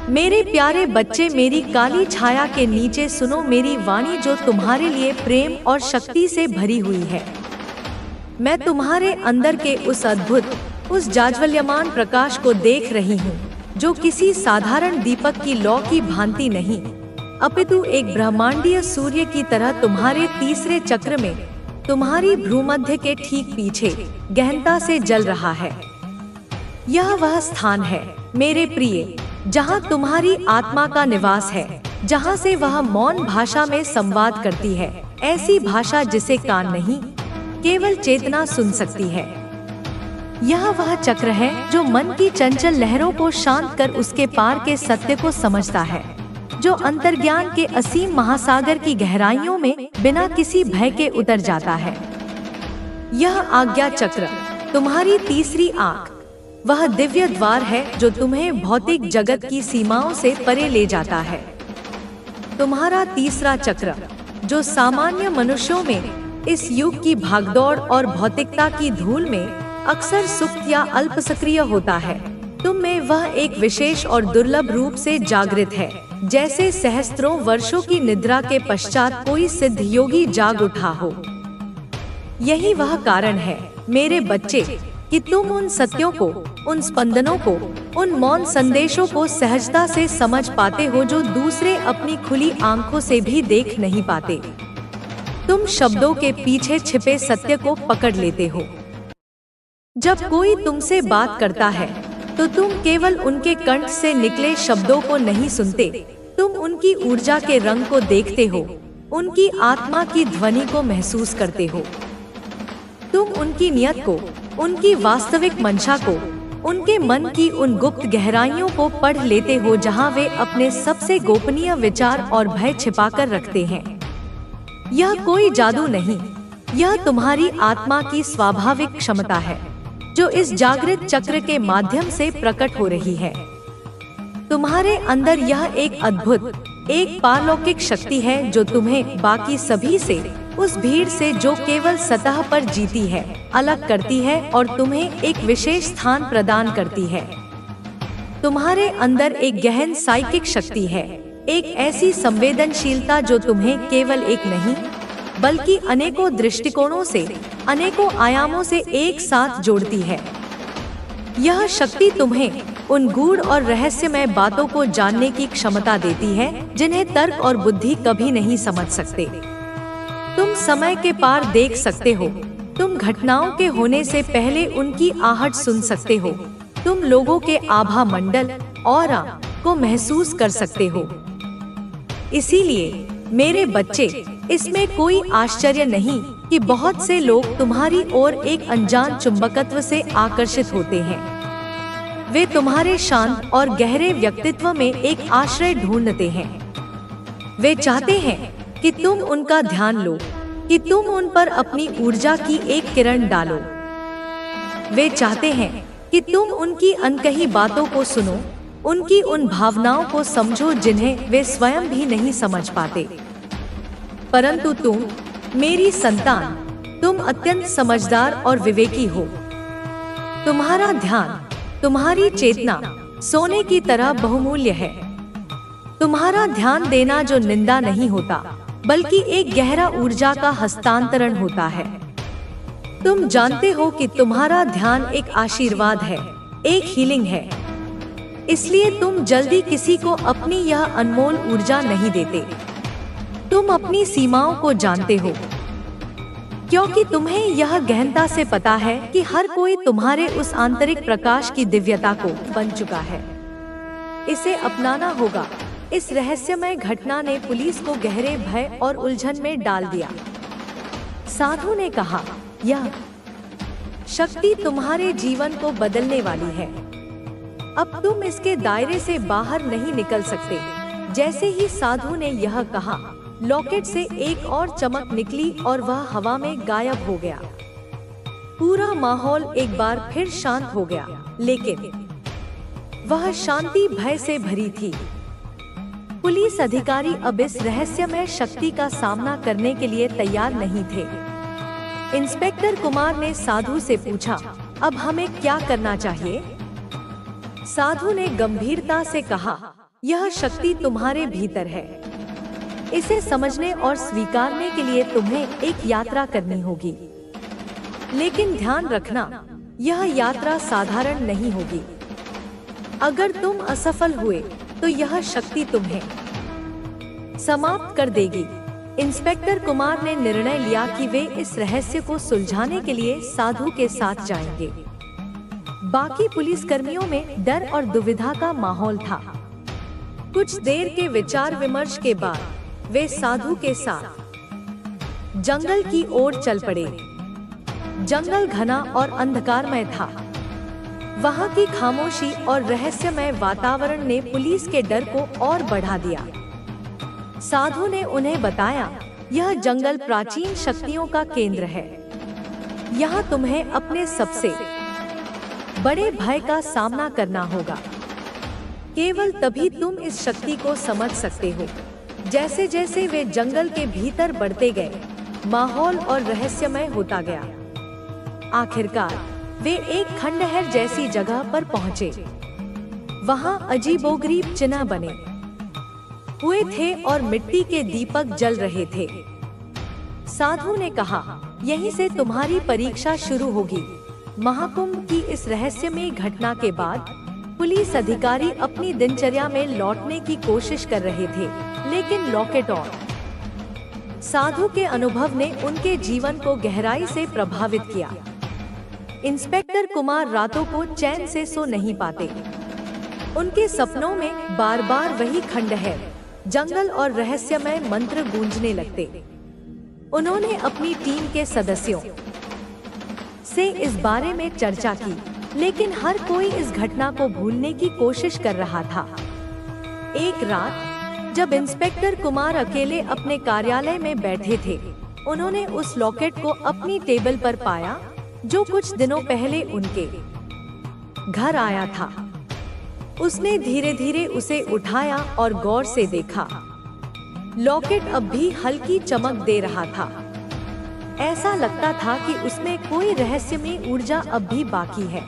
मेरे प्यारे बच्चे, मेरी काली छाया के नीचे सुनो मेरी वाणी जो तुम्हारे लिए प्रेम और शक्ति से भरी हुई है। मैं तुम्हारे अंदर के उस अद्भुत, उस जाज्वल्यमान प्रकाश को देख रही हूँ, जो किसी साधारण दीपक की लौ की भांति नहीं, अपितु एक ब्रह्मांडीय सूर्य की तरह तुम्हारे तीसरे चक्र में, तुम्हारी भ्रूमध्य के ठीक पीछे गहनता से जल रहा है। यह वह स्थान है मेरे प्रिय, जहाँ तुम्हारी आत्मा का निवास है, जहाँ से वह मौन भाषा में संवाद करती है, ऐसी भाषा जिसे कान नहीं, केवल चेतना सुन सकती है। यह वह चक्र है जो मन की चंचल लहरों को शांत कर उसके पार के सत्य को समझता है, जो अंतर्ज्ञान के असीम महासागर की गहराइयों में बिना किसी भय के उतर जाता है। यह आज्ञा चक्र, तुम्हारी तीसरी आँख, वह दिव्य द्वार है जो तुम्हें भौतिक जगत की सीमाओं से परे ले जाता है। तुम्हारा तीसरा चक्र, जो सामान्य मनुष्यों में इस युग की भागदौड़ और भौतिकता की धूल में अक्सर सुप्त या अल्प सक्रिय होता है, तुम में वह एक विशेष और दुर्लभ रूप से जागृत है, जैसे सहस्त्रों वर्षों की निद्रा के पश्चात कोई सिद्ध योगी जाग उठा हो। यही वह कारण है मेरे बच्चे कि तुम उन सत्यों को, उन स्पंदनों को, उन मौन संदेशों को सहजता से समझ पाते हो जो दूसरे अपनी खुली आंखों से भी देख नहीं पाते। तुम शब्दों के पीछे छिपे सत्य को पकड़ लेते हो। जब कोई तुमसे बात करता है तो तुम केवल उनके कंठ से निकले शब्दों को नहीं सुनते, तुम उनकी ऊर्जा के रंग को देखते हो, उनकी आत्मा की ध्वनि को महसूस करते हो। तुम उनकी नियत को, उनकी वास्तविक मंशा को, उनके मन की उन गुप्त गहराइयों को पढ़ लेते हो जहां वे अपने सबसे गोपनीय विचार और भय छिपाकर रखते हैं। यह कोई जादू नहीं, यह तुम्हारी आत्मा की स्वाभाविक क्षमता है, जो इस जागृत चक्र के माध्यम से प्रकट हो रही है। तुम्हारे अंदर यह एक अद्भुत, एक पारलौकिक शक्ति है जो तुम्हें बाकी सभी से, उस भीड़ से जो केवल सतह पर जीती है, अलग करती है और तुम्हें एक विशेष स्थान प्रदान करती है। तुम्हारे अंदर एक गहन साइकिक शक्ति है, एक ऐसी संवेदनशीलता जो तुम्हें केवल एक नहीं, बल्कि अनेकों दृष्टिकोणों से, अनेकों आयामों से एक साथ जोड़ती है। यह शक्ति तुम्हें उन गूढ़ और रहस्यमय बातों को जानने की क्षमता देती है जिन्हें तर्क और बुद्धि कभी नहीं समझ सकते। तुम समय के पार देख सकते हो, तुम घटनाओं के होने से पहले उनकी आहट सुन सकते हो, तुम लोगों के आभा मंडल, ऑरा को महसूस कर सकते हो। इसीलिए मेरे बच्चे, इसमें कोई आश्चर्य नहीं कि बहुत से लोग तुम्हारी ओर एक अनजान चुंबकत्व से आकर्षित होते हैं। वे तुम्हारे शांत और गहरे व्यक्तित्व में एक आश्रय ढूंढते हैं। वे चाहते हैं कि तुम उनका ध्यान लो, कि तुम उन पर अपनी ऊर्जा की एक किरण डालो। वे चाहते हैं कि तुम उनकी अनकही बातों को सुनो, उनकी उन भावनाओं को समझो जिन्हें वे स्वयं भी नहीं समझ पाते। परंतु तुम, मेरी संतान, तुम अत्यंत समझदार और विवेकी हो। तुम्हारा ध्यान, तुम्हारी चेतना सोने की तरह बहुमूल्य है। तुम्हारा ध्यान देना जो निंदा नहीं होता, बल्कि एक गहरा ऊर्जा का हस्तांतरण होता है। तुम जानते हो कि तुम्हारा ध्यान एक आशीर्वाद है, एक हीलिंग है। इसलिए तुम जल्दी किसी को अपनी यह अनमोल ऊर्जा नहीं देते। तुम अपनी सीमाओं को जानते हो, क्योंकि तुम्हें यह गहनता से पता है कि हर कोई तुम्हारे उस आंतरिक प्रकाश की दिव्यता को बन चुका है। इसे अपनाना होगा। इस रहस्यमय घटना ने पुलिस को गहरे भय और उलझन में डाल दिया। साधु ने कहा, यह शक्ति तुम्हारे जीवन को बदलने वाली है। अब तुम इसके दायरे से बाहर नहीं निकल सकते। जैसे ही साधु ने यह कहा, लॉकेट से एक और चमक निकली और वह हवा में गायब हो गया। पूरा माहौल एक बार फिर शांत हो गया, लेकिन वह शांति भय से भरी थी। पुलिस अधिकारी अब इस रहस्यमय शक्ति का सामना करने के लिए तैयार नहीं थे। इंस्पेक्टर कुमार ने साधु से पूछा, अब हमें क्या करना चाहिए? साधु ने गंभीरता से कहा, यह शक्ति तुम्हारे भीतर है। इसे समझने और स्वीकारने के लिए तुम्हें एक यात्रा करनी होगी। लेकिन ध्यान रखना, यह यात्रा साधारण नहीं होगी। अगर तुम असफल हुए तो यह शक्ति तुम्हें समाप्त कर देगी। इंस्पेक्टर कुमार ने निर्णय लिया कि वे इस रहस्य को सुलझाने के लिए साधु के साथ जाएंगे। बाकी पुलिसकर्मियों में डर और दुविधा का माहौल था। कुछ देर के विचार विमर्श के बाद वे साधु के साथ जंगल की ओर चल पड़े। जंगल घना और अंधकारमय था। वहां की खामोशी और रहस्यमय वातावरण ने पुलिस के डर को और बढ़ा दिया। साधु ने उन्हें बताया, यह जंगल प्राचीन शक्तियों का केंद्र है। यहाँ तुम्हें अपने सबसे बड़े भय का सामना करना होगा। केवल तभी तुम इस शक्ति को समझ सकते हो। जैसे जैसे वे जंगल के भीतर बढ़ते गए, माहौल और रहस्यमय होता गया। आखिरकार वे एक खंडहर जैसी जगह पर पहुंचे। वहां अजीबोगरीब चिन्ह बने हुए थे और मिट्टी के दीपक जल रहे थे। साधु ने कहा, यहीं से तुम्हारी परीक्षा शुरू होगी। महाकुंभ की इस रहस्यमय घटना के बाद पुलिस अधिकारी अपनी दिनचर्या में लौटने की कोशिश कर रहे थे, लेकिन लॉकेट और साधु के अनुभव ने उनके जीवन को गहराई से प्रभावित किया। इंस्पेक्टर कुमार रातों को चैन से सो नहीं पाते। उनके सपनों में बार बार वही खंडहर, जंगल और रहस्यमय मंत्र गूंजने लगते। उन्होंने अपनी टीम के सदस्यों से इस बारे में चर्चा की, लेकिन हर कोई इस घटना को भूलने की कोशिश कर रहा था। एक रात जब इंस्पेक्टर कुमार अकेले अपने कार्यालय में बैठे थे, उन्होंने उस लॉकेट को अपनी टेबल पर पाया जो कुछ दिनों पहले उनके घर आया था। उसने धीरे धीरे उसे उठाया और गौर से देखा। लॉकेट अब भी हल्की चमक दे रहा था। ऐसा लगता था कि उसमें कोई रहस्यमय ऊर्जा अब भी बाकी है।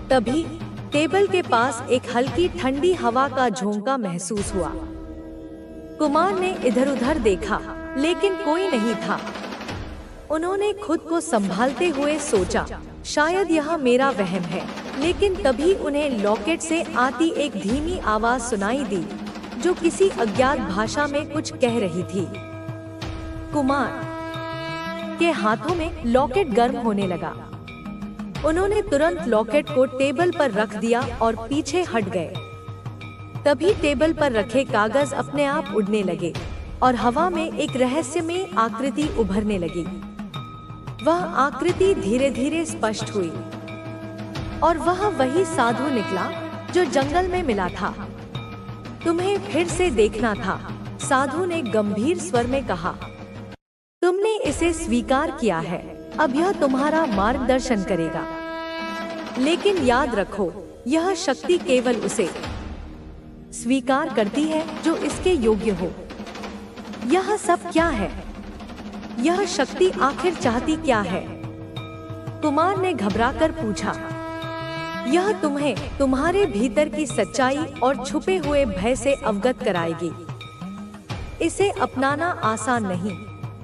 तभी टेबल के पास एक हल्की ठंडी हवा का झोंका महसूस हुआ। कुमार ने इधर उधर देखा, लेकिन कोई नहीं था। उन्होंने खुद को संभालते हुए सोचा, शायद यह मेरा वहम है। लेकिन तभी उन्हें लॉकेट से आती एक धीमी आवाज सुनाई दी, जो किसी अज्ञात भाषा में कुछ कह रही थी। कुमार के हाथों में लॉकेट गर्म होने लगा। उन्होंने तुरंत लॉकेट को टेबल पर रख दिया और पीछे हट गए। तभी टेबल पर रखे कागज अपने आप उड़ने लगे और हवा में एक रहस्यमय आकृति उभरने लगी। वह आकृति धीरे धीरे स्पष्ट हुई और वह वही साधु निकला जो जंगल में मिला था। तुम्हें फिर से देखना था, साधु ने गंभीर स्वर में कहा। तुमने इसे स्वीकार किया है, अब यह तुम्हारा मार्गदर्शन करेगा। लेकिन याद रखो, यह शक्ति केवल उसे स्वीकार करती है जो इसके योग्य हो। यह सब क्या है? यह शक्ति आखिर चाहती क्या है? कुमार ने घबराकर पूछा। यह तुम्हें तुम्हारे भीतर की सच्चाई और छुपे हुए भय से अवगत कराएगी। इसे अपनाना आसान नहीं,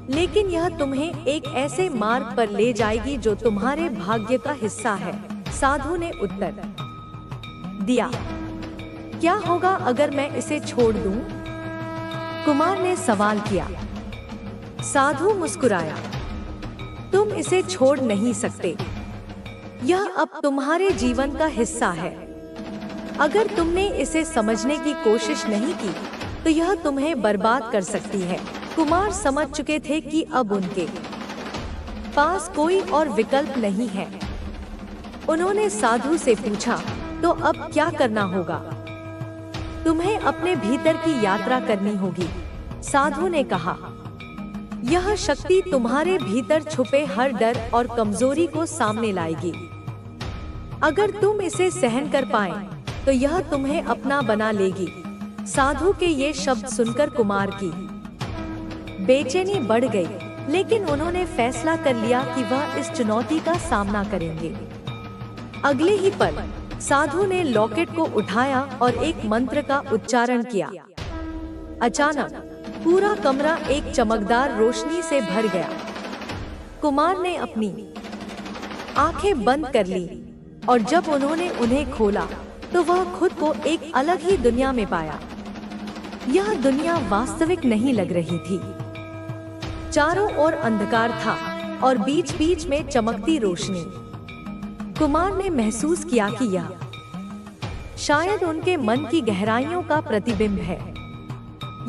लेकिन यह तुम्हें एक ऐसे मार्ग पर ले जाएगी जो तुम्हारे भाग्य का हिस्सा है, साधु ने उत्तर दिया। क्या होगा अगर मैं इसे छोड़ दूं? कुमार ने सवाल किया। साधु मुस्कुराया। तुम इसे छोड़ नहीं सकते। यह अब तुम्हारे जीवन का हिस्सा है। अगर तुमने इसे समझने की कोशिश नहीं की, तो यह तुम्हें बर्बाद कर सकती है। कुमार समझ चुके थे कि अब उनके पास कोई और विकल्प नहीं है। उन्होंने साधु से पूछा, तो अब क्या करना होगा? तुम्हें अपने भीतर की यात्रा करनी होगी, साधु ने कहा। यह शक्ति तुम्हारे भीतर छुपे हर डर और कमजोरी को सामने लाएगी। अगर तुम इसे सहन कर पाए, तो यह तुम्हें अपना बना लेगी। साधु के ये शब्द सुनकर कुमार की बेचैनी बढ़ गई, लेकिन उन्होंने फैसला कर लिया कि वह इस चुनौती का सामना करेंगे। अगले ही पल साधु ने लॉकेट को उठाया और एक मंत्र का उच्चारण किया। अचानक पूरा कमरा एक चमकदार रोशनी से भर गया। कुमार ने अपनी आंखें बंद कर ली और जब उन्होंने उन्हें खोला तो वह खुद को एक अलग ही दुनिया में पाया। यह दुनिया वास्तविक नहीं लग रही थी। चारों ओर अंधकार था और बीच बीच में चमकती रोशनी। कुमार ने महसूस किया कि यह शायद उनके मन की गहराइयों का प्रतिबिंब है।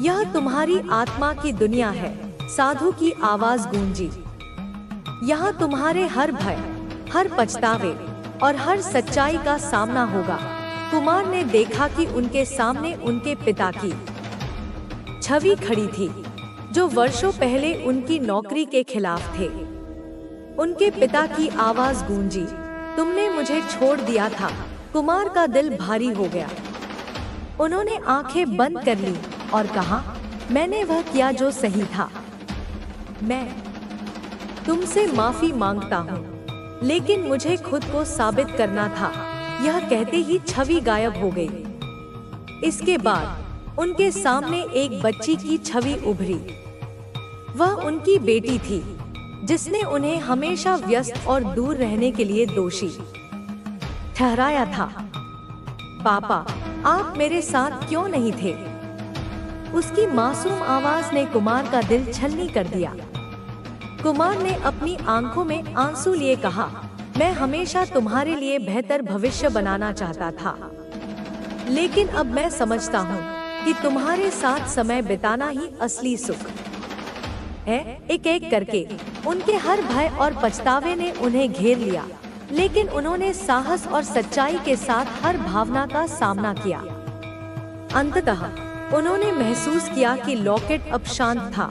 यह तुम्हारी आत्मा की दुनिया है, साधु की आवाज गूंजी। यहाँ तुम्हारे हर भय, हर पछतावे और हर सच्चाई का सामना होगा। कुमार ने देखा कि उनके सामने उनके पिता की छवि खड़ी थी, जो वर्षों पहले उनकी नौकरी के खिलाफ थे। उनके पिता की आवाज गूंजी, तुमने मुझे छोड़ दिया था। कुमार का दिल भारी हो गया। उन्होंने आंखें बंद कर ली और कहा, मैंने वह किया जो सही था। मैं तुमसे माफी मांगता हूँ, लेकिन मुझे खुद को साबित करना था। यह कहते ही छवि गायब हो गई। इसके बाद उनके सामने एक बच्ची की छवि उभरी। वह उनकी बेटी थी, जिसने उन्हें हमेशा व्यस्त और दूर रहने के लिए दोषी ठहराया था। पापा, आप मेरे साथ क्यों नहीं थे? उसकी मासूम आवाज ने कुमार का दिल छलनी कर दिया। कुमार ने अपनी आंखों में आंसू लिए कहा, मैं हमेशा तुम्हारे लिए बेहतर भविष्य बनाना चाहता था, लेकिन अब मैं समझता हूँ कि तुम्हारे साथ समय बिताना ही असली सुख है। एक एक करके उनके हर भय और पछतावे ने उन्हें घेर लिया, लेकिन उन्होंने साहस और सच्चाई के साथ हर भावना का सामना किया। अंततः उन्होंने महसूस किया कि लॉकेट अब शांत था।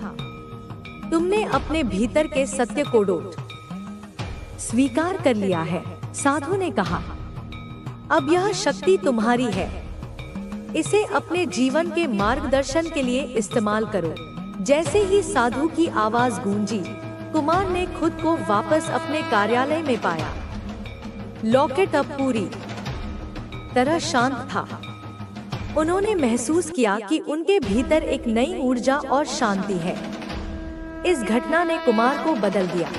तुमने अपने भीतर के सत्य को स्वीकार कर लिया है, साधु ने कहा। अब यह शक्ति तुम्हारी है। इसे अपने जीवन के मार्गदर्शन के लिए इस्तेमाल करो। जैसे ही साधु की आवाज गूंजी, कुमार ने खुद को वापस अपने कार्यालय में पाया। लॉकेट अब पूरी तरह शांत था। उन्होंने महसूस किया कि उनके भीतर एक नई ऊर्जा और शांति है। इस घटना ने कुमार को बदल दिया।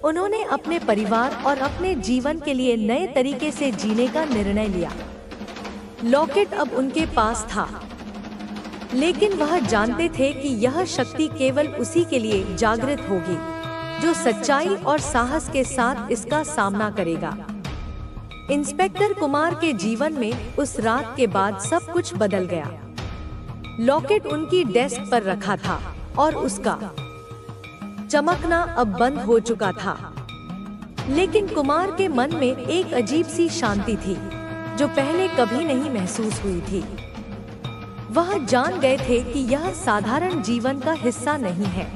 उन्होंने अपने परिवार और अपने जीवन के लिए नए तरीके से जीने का निर्णय लिया। लॉकेट अब उनके पास था, लेकिन वह जानते थे कि यह शक्ति केवल उसी के लिए जागृत होगी जो सच्चाई और साहस के साथ इसका सामना करेगा। इंस्पेक्टर कुमार के जीवन में उस रात के बाद सब कुछ बदल गया। लॉकेट उनकी डेस्क पर रखा था और उसका चमकना अब बंद हो चुका था, लेकिन कुमार के मन में एक अजीब सी शांति थी जो पहले कभी नहीं महसूस हुई थी। वह जान गए थे कि यह साधारण जीवन का हिस्सा नहीं है।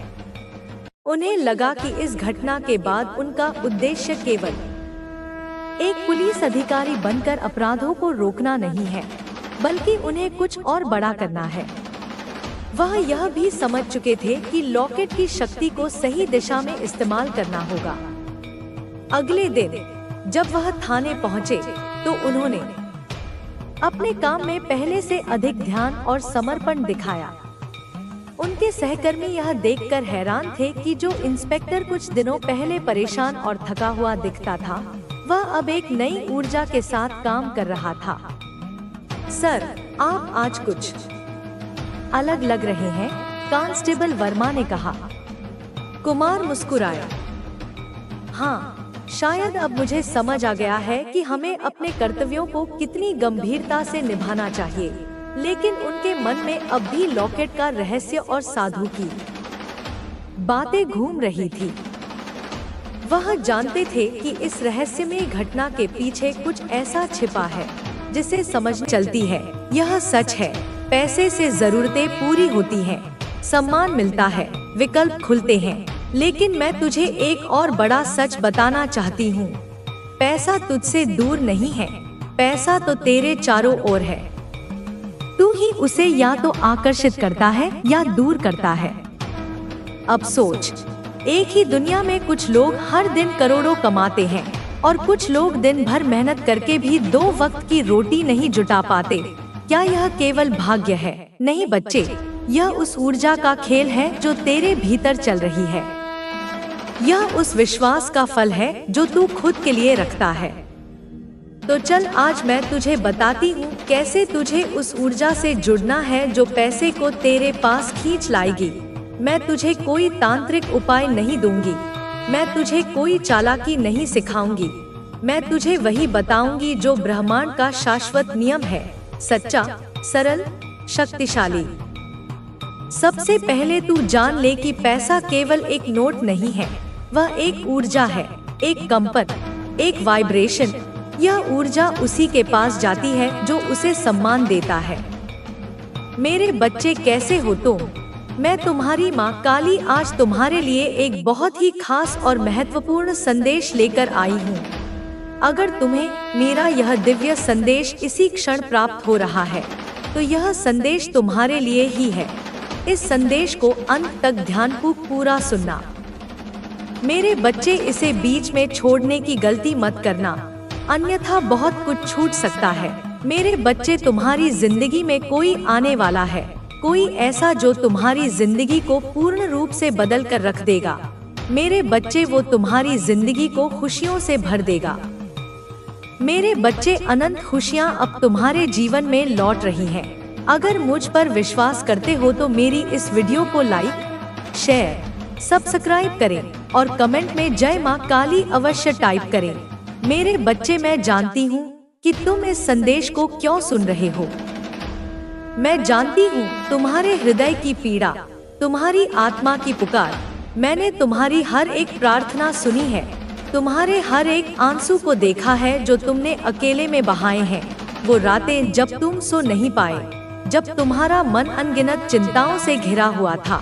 उन्हें लगा कि इस घटना के बाद उनका उद्देश्य केवल एक पुलिस अधिकारी बनकर अपराधों को रोकना नहीं है, बल्कि उन्हें कुछ और बड़ा करना है। वह यह भी समझ चुके थे कि लॉकेट की शक्ति को सही दिशा में इस्तेमाल करना होगा। अगले दिन जब वह थाने पहुंचे, तो उन्होंने अपने काम में पहले से अधिक ध्यान और समर्पण दिखाया। उनके सहकर्मी यह देखकर हैरान थे कि जो इंस्पेक्टर कुछ दिनों पहले परेशान और थका हुआ दिखता था, वह अब एक नई ऊर्जा के साथ काम कर रहा था। सर, आप आज कुछ अलग लग रहे हैं, कांस्टेबल वर्मा ने कहा। कुमार मुस्कुराया। हाँ, शायद अब मुझे समझ आ गया है कि हमें अपने कर्तव्यों को कितनी गंभीरता से निभाना चाहिए, लेकिन उनके मन में अब भी लॉकेट का रहस्य और साधु की बातें घूम रही थी। वह जानते थे कि इस रहस्यमय घटना के पीछे कुछ ऐसा छिपा है जिसे समझ चलती है। यह सच है, पैसे से जरूरतें पूरी होती हैं, सम्मान मिलता है, विकल्प खुलते हैं, लेकिन मैं तुझे एक और बड़ा सच बताना चाहती हूँ। पैसा तुझसे दूर नहीं है, पैसा तो तेरे चारों ओर है। तू ही उसे या तो आकर्षित करता है या दूर करता है। अब सोच, एक ही दुनिया में कुछ लोग हर दिन करोड़ों कमाते हैं, और कुछ लोग दिन भर मेहनत करके भी 2 वक्त की रोटी नहीं जुटा पाते। क्या यह केवल भाग्य है? नहीं बच्चे, यह उस ऊर्जा का खेल है जो तेरे भीतर चल रही है। यह उस विश्वास का फल है जो तू खुद के लिए रखता है। तो चल आज मैं तुझे बताती हूँ कैसे तुझे उस ऊर्जा से जुड़ना है जो पैसे को तेरे पास खींच लाएगी। मैं तुझे कोई तांत्रिक उपाय नहीं दूंगी, मैं तुझे कोई चालाकी नहीं सिखाऊंगी। मैं तुझे वही बताऊंगी जो ब्रह्मांड का शाश्वत नियम है, सच्चा, सरल, शक्तिशाली। सबसे पहले तू जान ले कि पैसा केवल एक नोट नहीं है, वह एक ऊर्जा है, एक कंपन, एक वाइब्रेशन। यह ऊर्जा उसी के पास जाती है जो उसे सम्मान देता है। मेरे बच्चे कैसे हो तुम? मैं तुम्हारी माँ काली आज तुम्हारे लिए एक बहुत ही खास और महत्वपूर्ण संदेश लेकर आई हूँ। अगर तुम्हें मेरा यह दिव्य संदेश इसी क्षण प्राप्त हो रहा है तो यह संदेश तुम्हारे लिए ही है। इस संदेश को अंत तक ध्यानपूर्वक पूरा सुनना। मेरे बच्चे, इसे बीच में छोड़ने की गलती मत करना, अन्यथा बहुत कुछ छूट सकता है। मेरे बच्चे, तुम्हारी जिंदगी में कोई आने वाला है, कोई ऐसा जो तुम्हारी जिंदगी को पूर्ण रूप से बदल कर रख देगा। मेरे बच्चे, वो तुम्हारी जिंदगी को खुशियों से भर देगा। मेरे बच्चे, अनंत खुशियाँ अब तुम्हारे जीवन में लौट रही हैं। अगर मुझ पर विश्वास करते हो तो मेरी इस वीडियो को लाइक, शेयर, सब्सक्राइब करें और कमेंट में जय माँ काली अवश्य टाइप करें। मेरे बच्चे, मैं जानती हूँ कि तुम इस संदेश को क्यों सुन रहे हो। मैं जानती हूँ तुम्हारे हृदय की पीड़ा, तुम्हारी आत्मा की पुकार। मैंने तुम्हारी हर एक प्रार्थना सुनी है, तुम्हारे हर एक आंसू को देखा है जो तुमने अकेले में बहाए हैं। वो रातें जब तुम सो नहीं पाए, जब तुम्हारा मन अनगिनत चिंताओं से घिरा हुआ था।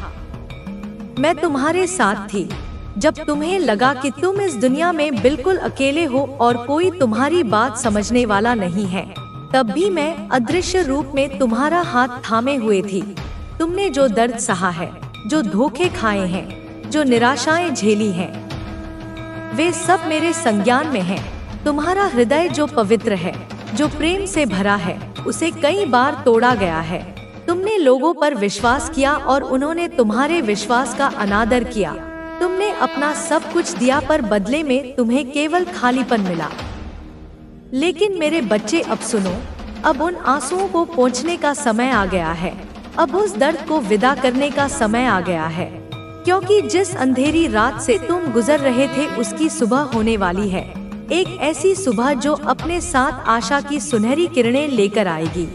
मैं तुम्हारे साथ थी जब तुम्हें लगा कि तुम इस दुनिया में बिल्कुल अकेले हो और कोई तुम्हारी बात समझने वाला नहीं है। तब भी मैं अदृश्य रूप में तुम्हारा हाथ थामे हुए थी। तुमने जो दर्द सहा है, जो धोखे खाए हैं, जो निराशाएं झेली हैं, वे सब मेरे संज्ञान में हैं। तुम्हारा हृदय जो पवित्र है, जो प्रेम से भरा है, उसे कई बार तोड़ा गया है। तुमने लोगों पर विश्वास किया और उन्होंने तुम्हारे विश्वास का अनादर किया। तुमने अपना सब कुछ दिया पर बदले में तुम्हें केवल खालीपन मिला। लेकिन मेरे बच्चे, अब सुनो, अब उन आंसुओं को पोंछने का समय आ गया है। अब उस दर्द को विदा करने का समय आ गया है, क्योंकि जिस अंधेरी रात से तुम गुजर रहे थे उसकी सुबह होने वाली है। एक ऐसी सुबह जो अपने साथ आशा की सुनहरी किरणें लेकर आएगी।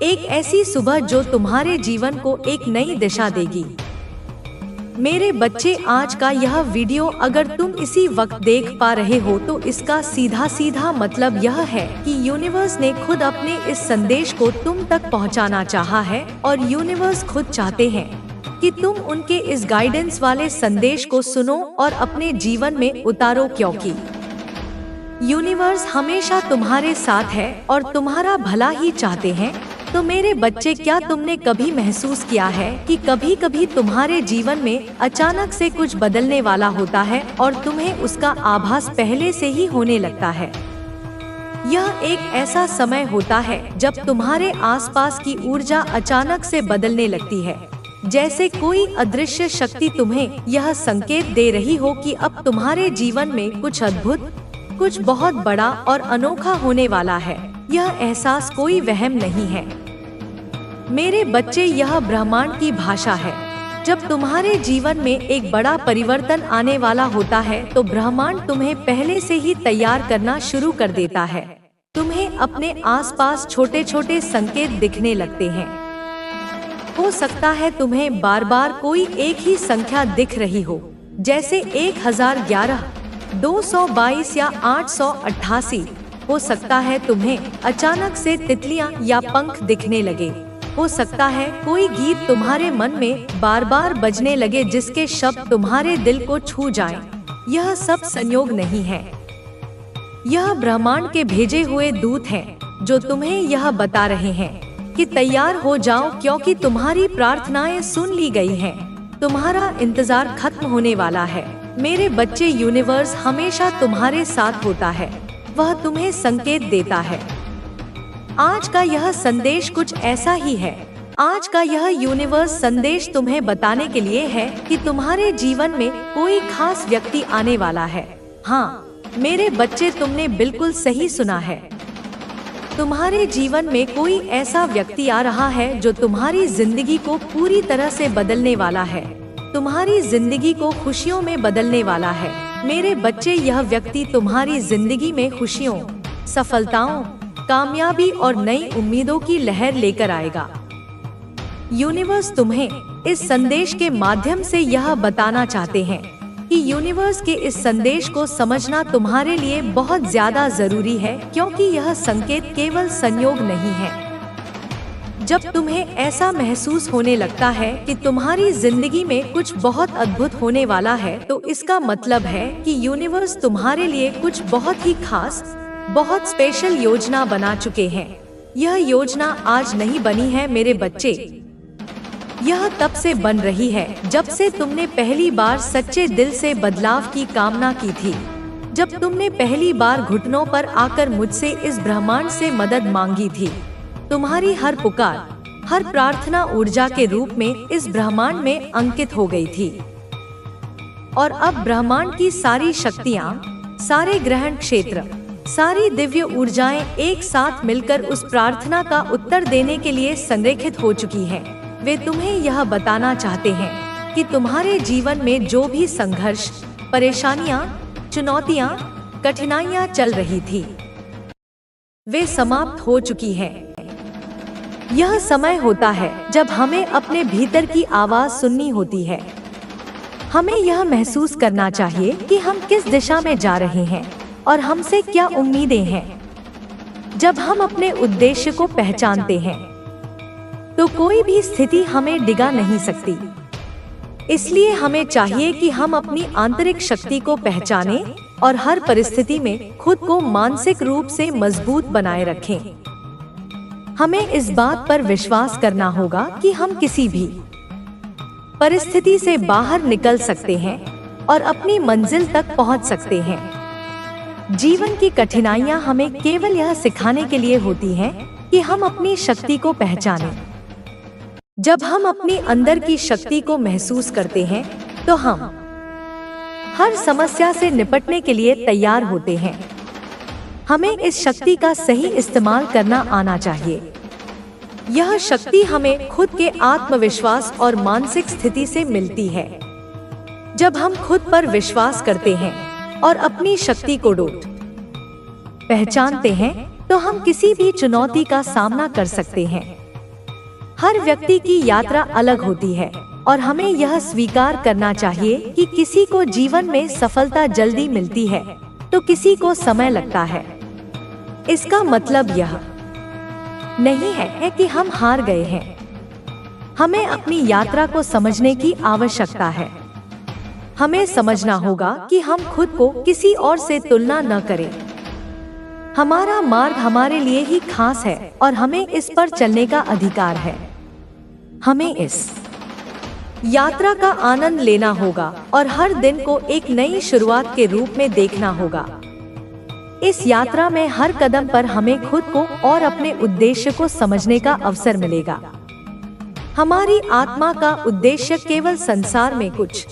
एक ऐसी सुबह जो तुम्हारे जीवन को एक नई दिशा देगी। मेरे बच्चे, आज का यह वीडियो अगर तुम इसी वक्त देख पा रहे हो तो इसका सीधा सीधा मतलब यह है कि यूनिवर्स ने खुद अपने इस संदेश को तुम तक पहुंचाना चाहा है और यूनिवर्स खुद चाहते हैं कि तुम उनके इस गाइडेंस वाले संदेश को सुनो और अपने जीवन में उतारो, क्योंकि यूनिवर्स हमेशा तुम्हारे साथ है और तुम्हारा भला ही चाहते हैं। तो मेरे बच्चे, क्या तुमने कभी महसूस किया है कि कभी कभी तुम्हारे जीवन में अचानक से कुछ बदलने वाला होता है और तुम्हें उसका आभास पहले से ही होने लगता है? यह एक ऐसा समय होता है जब तुम्हारे आसपास की ऊर्जा अचानक से बदलने लगती है, जैसे कोई अदृश्य शक्ति तुम्हें यह संकेत दे रही हो कि अब तुम्हारे जीवन में कुछ अद्भुत, कुछ बहुत बड़ा और अनोखा होने वाला है। यह एहसास कोई वहम नहीं है मेरे बच्चे, यह ब्रह्मांड की भाषा है। जब तुम्हारे जीवन में एक बड़ा परिवर्तन आने वाला होता है तो ब्रह्मांड तुम्हें पहले से ही तैयार करना शुरू कर देता है। तुम्हें अपने आसपास छोटे छोटे संकेत दिखने लगते हैं। हो सकता है तुम्हें बार बार कोई एक ही संख्या दिख रही हो, जैसे 1011, 222 या 888। हो सकता है तुम्हें अचानक से तितलियां या पंख दिखने लगे। हो सकता है कोई गीत तुम्हारे मन में बार बार बजने लगे जिसके शब्द तुम्हारे दिल को छू जाएं। यह सब संयोग नहीं है, यह ब्रह्मांड के भेजे हुए दूत हैं जो तुम्हें यह बता रहे हैं कि तैयार हो जाओ, क्योंकि तुम्हारी प्रार्थनाएं सुन ली गई हैं। तुम्हारा इंतजार खत्म होने वाला है। मेरे बच्चे, यूनिवर्स हमेशा तुम्हारे साथ होता है, वह तुम्हें संकेत देता है। आज का यह संदेश कुछ ऐसा ही है। आज का यह यूनिवर्स संदेश तुम्हें बताने के लिए है कि तुम्हारे जीवन में कोई खास व्यक्ति आने वाला है। हाँ मेरे बच्चे, तुमने बिल्कुल सही सुना है। तुम्हारे जीवन में कोई ऐसा व्यक्ति आ रहा है जो तुम्हारी जिंदगी को पूरी तरह से बदलने वाला है, तुम्हारी जिंदगी को खुशियों में बदलने वाला है। मेरे बच्चे, यह व्यक्ति तुम्हारी जिंदगी में खुशियों, सफलताओं, कामयाबी और नई उम्मीदों की लहर लेकर आएगा। यूनिवर्स तुम्हें इस संदेश के माध्यम से यह बताना चाहते हैं कि यूनिवर्स के इस संदेश को समझना तुम्हारे लिए बहुत ज्यादा जरूरी है, क्योंकि यह संकेत केवल संयोग नहीं है। जब तुम्हें ऐसा महसूस होने लगता है कि तुम्हारी जिंदगी में कुछ बहुत अद्भुत होने वाला है, तो इसका मतलब है कि यूनिवर्स तुम्हारे लिए कुछ बहुत ही खास, बहुत स्पेशल योजना बना चुके हैं। यह योजना आज नहीं बनी है मेरे बच्चे, यह तब से बन रही है जब से तुमने पहली बार सच्चे दिल से बदलाव की कामना की थी, जब तुमने पहली बार घुटनों पर आकर मुझसे इस ब्रह्मांड से मदद मांगी थी। तुम्हारी हर पुकार, हर प्रार्थना ऊर्जा के रूप में इस ब्रह्मांड में अंकित हो गई थी, और अब ब्रह्मांड की सारी शक्तियाँ, सारे ग्रहण क्षेत्र, सारी दिव्य ऊर्जाएं एक साथ मिलकर उस प्रार्थना का उत्तर देने के लिए संरेखित हो चुकी हैं। वे तुम्हें यह बताना चाहते हैं कि तुम्हारे जीवन में जो भी संघर्ष, परेशानियां, चुनौतियां, कठिनाइयां चल रही थी, वे समाप्त हो चुकी हैं। यह समय होता है जब हमें अपने भीतर की आवाज सुननी होती है। हमें यह महसूस करना चाहिए कि हम किस दिशा में जा रहे हैं और हमसे क्या उम्मीदें हैं। जब हम अपने उद्देश्य को पहचानते हैं तो कोई भी स्थिति हमें डिगा नहीं सकती। इसलिए हमें चाहिए कि हम अपनी आंतरिक शक्ति को पहचानें और हर परिस्थिति में खुद को मानसिक रूप से मजबूत बनाए रखें। हमें इस बात पर विश्वास करना होगा कि हम किसी भी परिस्थिति से बाहर निकल सकते हैं और अपनी मंजिल तक पहुंच सकते हैं। जीवन की कठिनाइयां हमें केवल यह सिखाने के लिए होती हैं कि हम अपनी शक्ति को पहचानें। जब हम अपनी अंदर की शक्ति को महसूस करते हैं तो हम हर समस्या से निपटने के लिए तैयार होते हैं। हमें इस शक्ति का सही इस्तेमाल करना आना चाहिए। यह शक्ति हमें खुद के आत्मविश्वास और मानसिक स्थिति से मिलती है। जब हम खुद पर विश्वास करते हैं और अपनी शक्ति को पहचानते हैं तो हम किसी भी चुनौती का सामना कर सकते हैं। हर व्यक्ति की यात्रा अलग होती है और हमें यह स्वीकार करना चाहिए कि किसी को जीवन में सफलता जल्दी मिलती है तो किसी को समय लगता है। इसका मतलब यह नहीं है कि हम हार गए हैं। हमें अपनी यात्रा को समझने की आवश्यकता है। हमें समझना होगा कि हम खुद को किसी और से तुलना न करें। हमारा मार्ग हमारे लिए ही खास है और हमें इस पर चलने का अधिकार है। हमें इस यात्रा का आनंद लेना होगा और हर दिन को एक नई शुरुआत के रूप में देखना होगा। इस यात्रा में हर कदम पर हमें खुद को और अपने उद्देश्य को समझने का अवसर मिलेगा। हमारी आत्मा का उद्देश्य केवल संसार में कुछ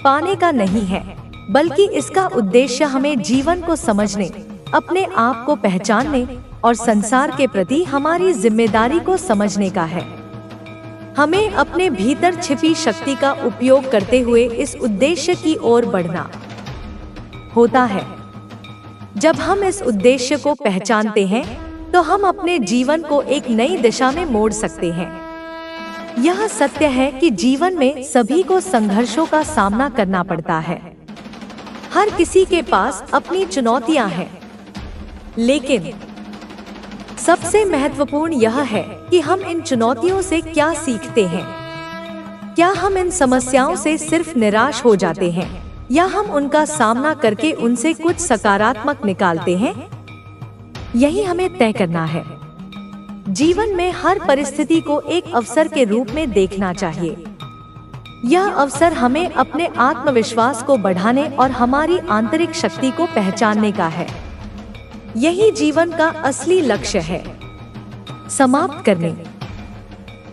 पाने का नहीं है, बल्कि इसका उद्देश्य हमें जीवन को समझने, अपने आप को पहचानने और संसार के प्रति हमारी जिम्मेदारी को समझने का है। हमें अपने भीतर छिपी शक्ति का उपयोग करते हुए इस उद्देश्य की ओर बढ़ना होता है। जब हम इस उद्देश्य को पहचानते हैं तो हम अपने जीवन को एक नई दिशा में मोड़ सकते हैं। यह सत्य है कि जीवन में सभी को संघर्षों का सामना करना पड़ता है। हर किसी के पास अपनी चुनौतियां हैं, लेकिन सबसे महत्वपूर्ण यह है कि हम इन चुनौतियों से क्या सीखते हैं। क्या हम इन समस्याओं से सिर्फ निराश हो जाते हैं या हम उनका सामना करके उनसे कुछ सकारात्मक निकालते हैं? यही हमें तय करना है। जीवन में हर परिस्थिति को एक अवसर के रूप में देखना चाहिए। यह अवसर हमें अपने आत्मविश्वास को बढ़ाने और हमारी आंतरिक शक्ति को पहचानने का है। यही जीवन का असली लक्ष्य है। समाप्त करने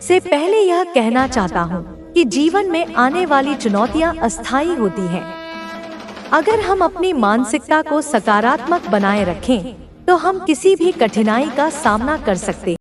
से पहले यह कहना चाहता हूँ कि जीवन में आने वाली चुनौतियाँ अस्थायी होती हैं। अगर हम अपनी मानसिकता को सकारात्मक बनाए रखें, तो हम किसी भी कठिनाई का सामना कर सकते हैं।